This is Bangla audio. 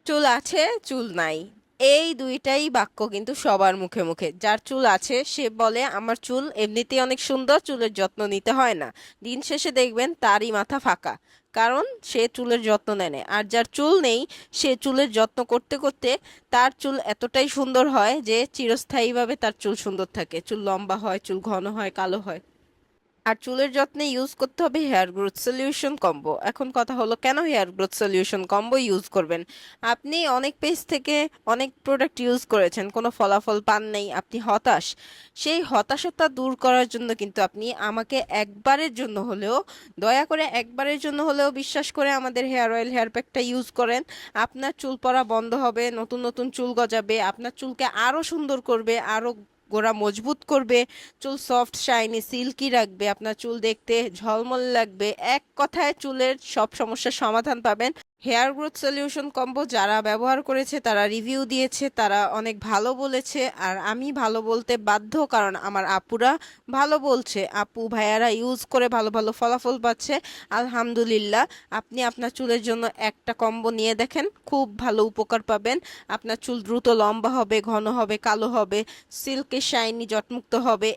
চুল আছে, চুল নাই, এই দুইটাই বাক্য কিন্তু সবার মুখে মুখে। যার চুল আছে সে বলে আমার চুল এমনিতেই অনেক সুন্দর, চুলের যত্ন নিতে হয় না। দিন শেষে দেখবেন তারই মাথা ফাঁকা, কারণ সে চুলের যত্ন নেয় না। আর যার চুল নেই সে চুলের যত্ন করতে করতে তার চুল এতটাই সুন্দর হয় যে চিরস্থায়ীভাবে তার চুল সুন্দর থাকে, চুল লম্বা হয়, চুল ঘন হয়, কালো হয়। আর চুলের যত্নে ইউজ করতে হবে হেয়ার গ্রোথ সলিউশন কম্বো। এখন কথা হলো কেন hair growth solution combo use করবেন? আপনি অনেক পেজ থেকে অনেক প্রোডাক্ট ইউজ করেছেন, কোনো ফলাফল পান নাই, আপনি হতাশ। সেই হতাশতা দূর করার জন্য কিন্তু আপনি আমাকে একবারের জন্য হলেও, দয়া করে একবারের জন্য হলেও বিশ্বাস করে আমাদের হেয়ার অয়েল হেয়ার প্যাকটা ইউজ করেন। আপনার চুল পড়া বন্ধ হবে, নতুন নতুন চুল গজাবে, আপনার চুলকে আরো সুন্দর করবে, আরো গোড়া মজবুত করবে, চুল সফট শাইনি সিল্কি রাখবে, আপনার চুল দেখতে ঝলমল লাগবে। এক কথায় চুলের সব সমস্যার সমাধান পাবেন। হেয়ার গ্রোথ সলিউশন কম্বো যারা ব্যবহার করেছে তারা রিভিউ দিয়েছে, তারা অনেক ভালো বলেছে। আর আমি ভালো বলতে বাধ্য, কারণ আমার আপুরা ভালো বলছে, আপু ভাইয়ারা ইউজ করে ভালো ভালো ফলাফল পাচ্ছে। আলহামদুলিল্লাহ। আপনি আপনার চুলের জন্য একটা কম্বো নিয়ে দেখেন, খুব ভালো উপকার পাবেন। আপনার চুল দ্রুত লম্বা হবে, ঘন হবে, কালো হবে, সিল্কি শাইনি জটমুক্ত হবে।